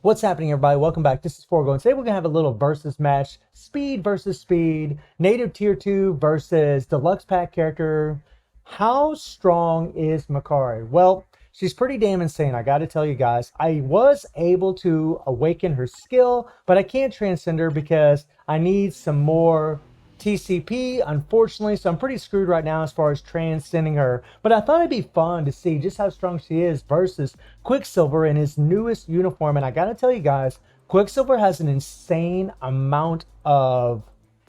What's happening, everybody? Welcome back. This is Forgo, and today we're gonna have a little versus match: speed versus speed, native tier 2 versus deluxe pack character. How strong is Makkari? Well, she's pretty damn insane, I gotta tell you guys. I was able to awaken her skill, but I can't transcend her because I need some more TCP, unfortunately, so I'm pretty screwed right now as far as transcending her. But I thought it'd be fun to see just how strong she is versus Quicksilver in his newest uniform. And I gotta tell you guys, Quicksilver has an insane amount of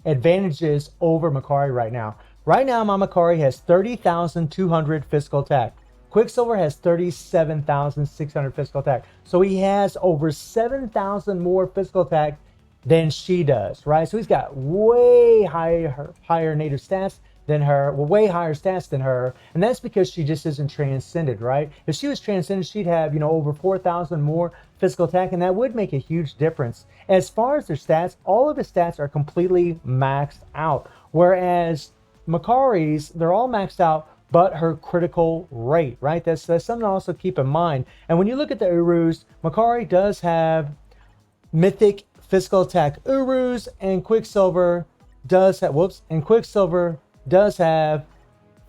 advantages over Makkari right now. Right now, my Makkari has 30,200 physical attack. Quicksilver has 37,600 physical attack. So he has over 7,000 more physical attack than she does, right? So he's got way higher native stats than her, well, way higher stats than her, and that's because she just isn't transcended, right? If she was transcended, she'd have, over 4,000 more physical attack, and that would make a huge difference. As far as their stats, all of the stats are completely maxed out, whereas Makkari's, they're all maxed out, but her critical rate, right? That's something to also keep in mind. And when you look at the Urus, Makkari does have mythic physical attack Urus, and Quicksilver does have, Quicksilver does have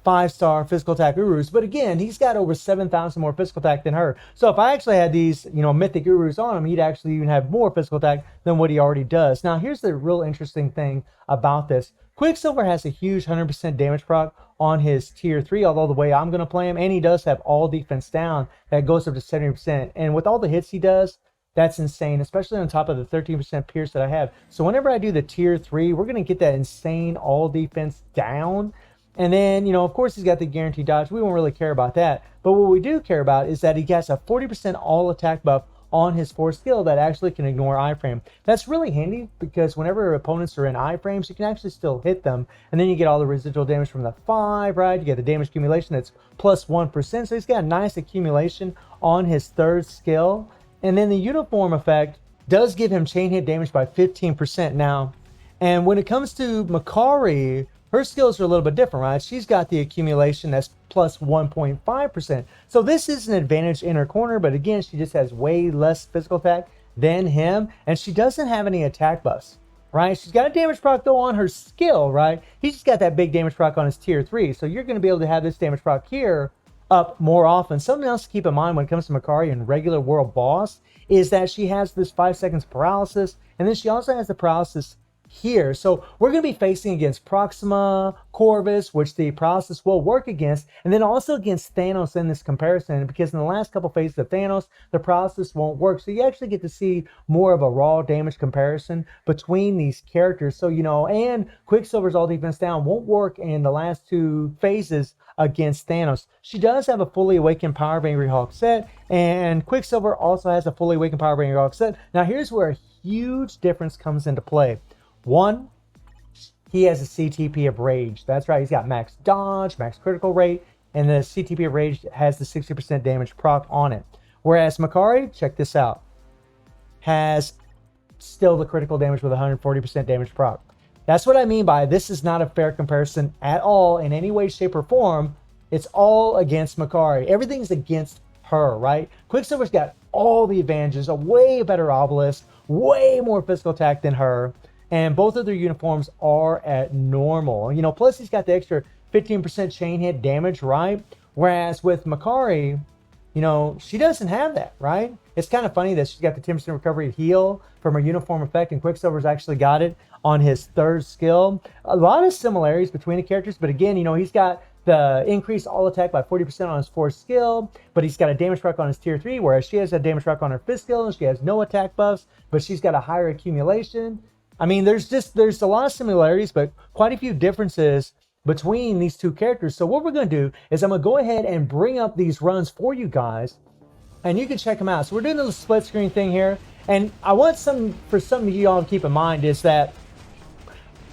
5-star physical attack Urus, but again, he's got over 7,000 more physical attack than her. So if I actually had these, mythic Urus on him, he'd actually even have more physical attack than what he already does. Now, here's the real interesting thing about this. Quicksilver has a huge 100% damage proc on his tier 3, although the way I'm going to play him, and he does have all defense down that goes up to 70%. And with all the hits he does, that's insane, especially on top of the 13% pierce that I have. So whenever I do the tier 3, we're going to get that insane all defense down. And then, of course, he's got the guaranteed dodge. We won't really care about that. But what we do care about is that he gets a 40% all attack buff on his 4th skill that actually can ignore iframe. That's really handy because whenever opponents are in iframes, you can actually still hit them. And then you get all the residual damage from the 5, right? You get the damage accumulation that's plus 1%. So he's got a nice accumulation on his 3rd skill. And then the uniform effect does give him chain hit damage by 15% now. And when it comes to Makkari, her skills are a little bit different, right? She's got the accumulation that's plus 1.5%. So this is an advantage in her corner, but again, she just has way less physical attack than him. And she doesn't have any attack buffs, right? She's got a damage proc though on her skill, right? He's just got that big damage proc on his tier 3. So you're going to be able to have this damage proc here up more often. Something else to keep in mind when it comes to Makkari and regular world boss is that she has this 5 seconds paralysis, and then she also has the paralysis here. So we're going to be facing against Proxima, Corvus, which the paralysis will work against, and then also against Thanos in this comparison, because in the last couple phases of Thanos, the paralysis won't work. So you actually get to see more of a raw damage comparison between these characters. So, and Quicksilver's all defense down won't work in the last 2 phases against Thanos. She does have a fully awakened Power of Angry Hawk set, and Quicksilver also has a fully awakened Power of Angry Hawk set. Now here's where a huge difference comes into play. One, he has a CTP of Rage. That's right, he's got max dodge, max critical rate, and the CTP of Rage has the 60% damage proc on it. Whereas Makkari, check this out, has still the critical damage with 140% damage proc. That's what I mean by this is not a fair comparison at all in any way, shape, or form. It's all against Makkari. Everything's against her, right? Quicksilver's got all the advantages, a way better obelisk, way more physical attack than her, and both of their uniforms are at normal. Plus he's got the extra 15% chain hit damage, right? Whereas with Makkari, she doesn't have that, right? It's kind of funny that she's got the 10% recovery heal from her uniform effect, and Quicksilver's actually got it on his 3rd skill. A lot of similarities between the characters, but again, he's got the increased all attack by 40% on his 4th skill, but he's got a damage proc on his tier 3, whereas she has a damage proc on her 5th skill, and she has no attack buffs, but she's got a higher accumulation. I mean, there's a lot of similarities, but quite a few differences between these 2 characters. So what we're going to do is I'm going to go ahead and bring up these runs for you guys, and you can check them out. So we're doing the split screen thing here, and I want for some of you all to keep in mind is that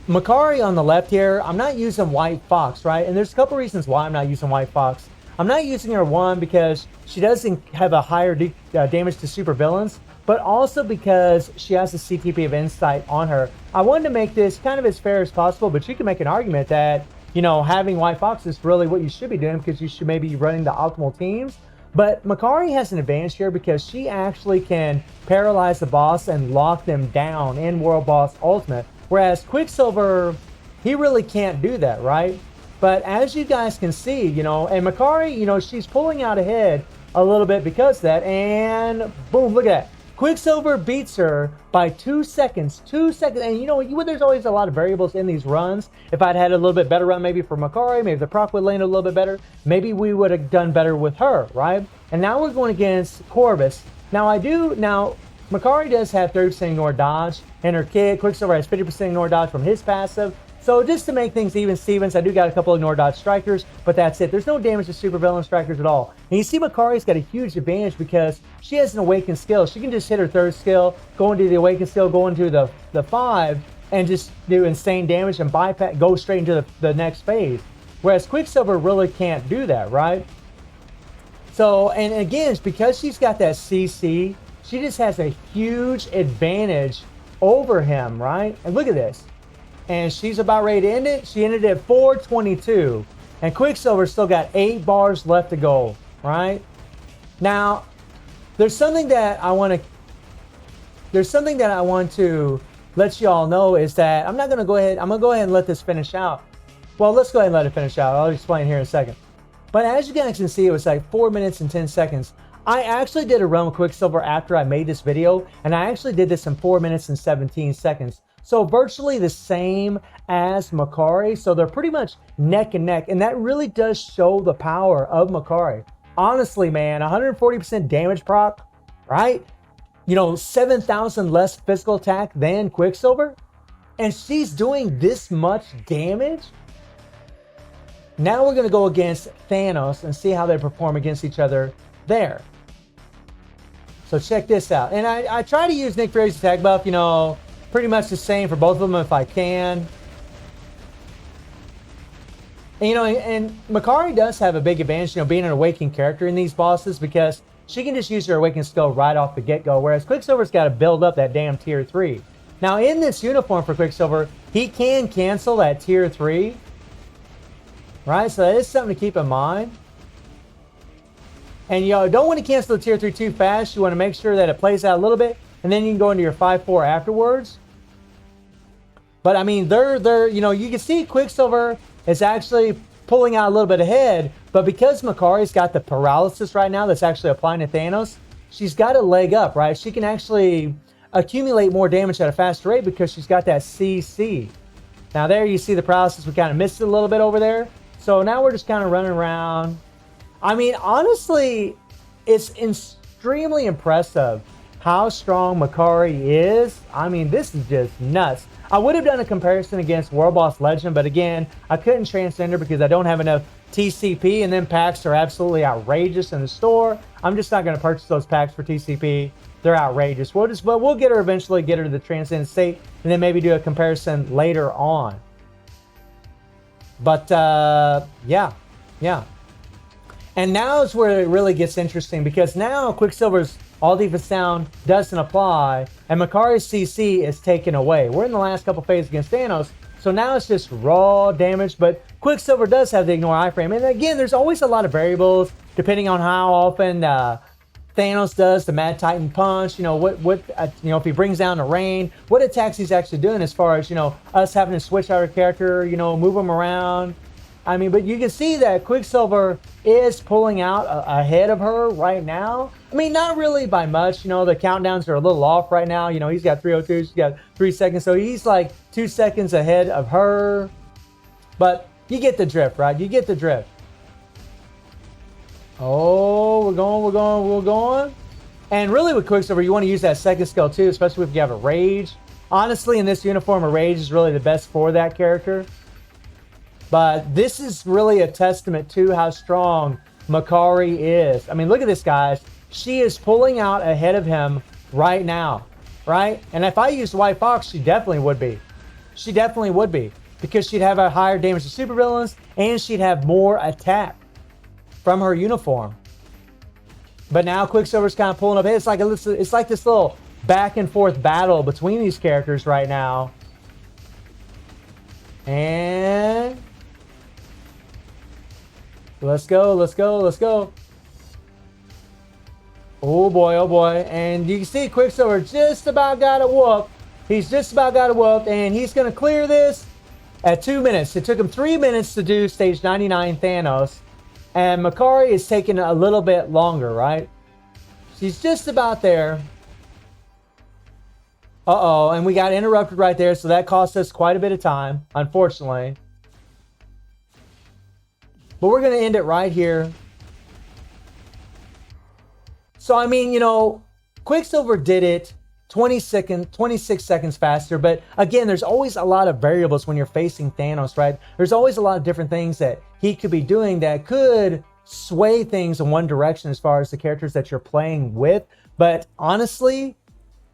Makkari on the left here, I'm not using White Fox, right? And there's a couple reasons why I'm not using White Fox. I'm not using her, one, because she doesn't have a higher damage to supervillains, but also because she has a CTP of Insight on her. I wanted to make this kind of as fair as possible, but you can make an argument that, having White Fox is really what you should be doing because you should maybe be running the optimal teams. But Makkari has an advantage here because she actually can paralyze the boss and lock them down in World Boss Ultimate. Whereas Quicksilver, he really can't do that, right? But as you guys can see, you know, and Makkari, you know, she's pulling out ahead a little bit because of that. And boom, look at that. Quicksilver beats her by 2 seconds. 2 seconds. And you know, there's always a lot of variables in these runs. If I'd had a little bit better run maybe for Makkari, maybe the proc would land a little bit better, maybe we would have done better with her, right? And now we're going against Corvus. Now Makkari does have 30% ignore dodge, and her kid, Quicksilver, has 50% ignore dodge from his passive. So just to make things even Stevens, I do got a couple of ignore dodge strikers, but that's it. There's no damage to supervillain strikers at all. And you see Makkari's got a huge advantage because she has an awakened skill. She can just hit her third skill, go into the awakened skill, go into the 5, and just do insane damage and bypass, go straight into the next phase. Whereas Quicksilver really can't do that, right? So, and again, it's because she's got that CC, she just has a huge advantage over him, right? And look at this. And she's about ready to end it. She ended at 422. And Quicksilver still got 8 bars left to go, right? Now, there's something that I want to let you all know is that I'm going to go ahead and let this finish out. Well, let's go ahead and let it finish out. I'll explain here in a second. But as you guys can see, it was like 4 minutes and 10 seconds. I actually did a run with Quicksilver after I made this video, and I actually did this in 4 minutes and 17 seconds. So virtually the same as Makkari. So they're pretty much neck and neck. And that really does show the power of Makkari. Honestly, man, 140% damage proc, right? You know, 7,000 less physical attack than Quicksilver. And she's doing this much damage. Now we're going to go against Thanos and see how they perform against each other there. So check this out. And I try to use Nick Fury's attack buff, you know, pretty much the same for both of them if I can. And, you know, and Makkari does have a big advantage, you know, being an awakened character in these bosses because she can just use her awakened skill right off the get-go, whereas Quicksilver's got to build up that damn tier 3. Now, in this uniform for Quicksilver, he can cancel that tier 3, right? So that is something to keep in mind. And, you know, don't want to cancel the tier 3 too fast. You want to make sure that it plays out a little bit, and then you can go into your 5-4 afterwards. But, I mean, they're you know, you can see Quicksilver is actually pulling out a little bit ahead, but because Makkari's got the paralysis right now that's actually applying to Thanos, she's got a leg up, right? She can actually accumulate more damage at a faster rate because she's got that CC. Now there you see the paralysis, we kind of missed it a little bit over there. So now we're just kind of running around. I mean, honestly, it's extremely impressive how strong Makkari is. I mean, this is just nuts. I would have done a comparison against World Boss Legend, but again, I couldn't transcend her because I don't have enough TCP, and then packs are absolutely outrageous in the store. I'm just not going to purchase those packs for TCP. They're outrageous. But we'll get her eventually, get her to the Transcendent State, and then maybe do a comparison later on. But yeah. And now is where it really gets interesting because now Quicksilver's all defense sound doesn't apply, and Makkari's CC is taken away. We're in the last couple phases against Thanos, so now it's just raw damage, but Quicksilver does have the ignore iframe. And again, there's always a lot of variables depending on how often Thanos does the Mad Titan punch, you know, what you know, if he brings down the rain, what attacks he's actually doing as far as, you know, us having to switch our character, you know, move him around. I mean, but you can see that Quicksilver is pulling out ahead of her right now. I mean, not really by much. You know, the countdowns are a little off right now. You know, he's got 302, she's got 3 seconds. So he's like 2 seconds ahead of her. But you get the drift, right? You get the drift. Oh, we're going. And really with Quicksilver, you want to use that second skill too, especially if you have a rage. Honestly, in this uniform, a rage is really the best for that character. But this is really a testament to how strong Makkari is. I mean, look at this, guys. She is pulling out ahead of him right now, right? And if I used White Fox, she definitely would be. She definitely would be. Because she'd have a higher damage to supervillains, and she'd have more attack from her uniform. But now Quicksilver's kind of pulling up ahead. It's like this little back and forth battle between these characters right now. And let's go. Oh boy, oh boy. And you can see Quicksilver just about got it whooped. He's just about got it whooped, and he's going to clear this at 2 minutes. It took him 3 minutes to do stage 99 Thanos. And Makkari is taking a little bit longer, right? She's just about there. Uh-oh, and we got interrupted right there, so that cost us quite a bit of time, unfortunately. But we're going to end it right here. So, I mean, you know, Quicksilver did it 26 seconds faster. But again, there's always a lot of variables when you're facing Thanos, right? There's always a lot of different things that he could be doing that could sway things in one direction as far as the characters that you're playing with. But honestly,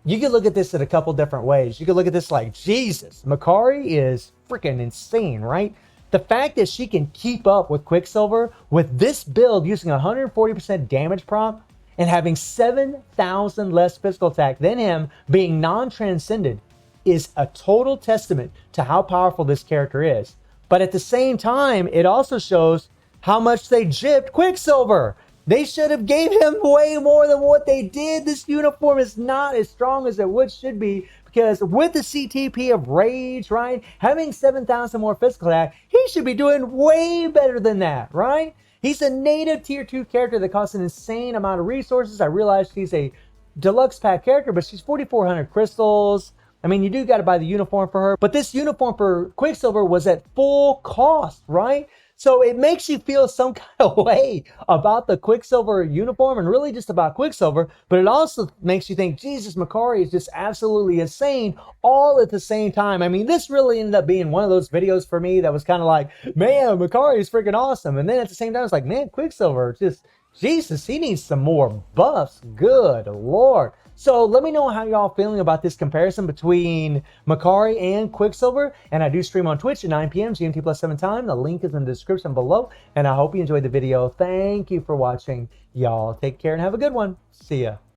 you could look at this in a couple different ways. You could look at this like, Jesus, Makkari is freaking insane, right? The fact that she can keep up with Quicksilver with this build using 140% damage prompt and having 7,000 less physical attack than him, being non-transcended, is a total testament to how powerful this character is. But at the same time, it also shows how much they gypped Quicksilver. They should have gave him way more than what they did. This uniform is not as strong as it should be, because with the CTP of Rage, right, having 7,000 more physical attack, he should be doing way better than that, right? He's a native tier 2 character that costs an insane amount of resources. I realize she's a deluxe pack character, but she's 4,400 crystals. I mean, you do got to buy the uniform for her. But this uniform for Quicksilver was at full cost, right? So it makes you feel some kind of way about the Quicksilver uniform and really just about Quicksilver. But it also makes you think, Jesus, Makkari is just absolutely insane all at the same time. I mean, this really ended up being one of those videos for me that was kind of like, man, Makkari is freaking awesome. And then at the same time, it's like, man, Quicksilver, just, Jesus, he needs some more buffs. Good Lord. So let me know how y'all feeling about this comparison between Makkari and Quicksilver. And I do stream on Twitch at 9 p.m. GMT+7 time. The link is in the description below. And I hope you enjoyed the video. Thank you for watching. Y'all take care and have a good one. See ya.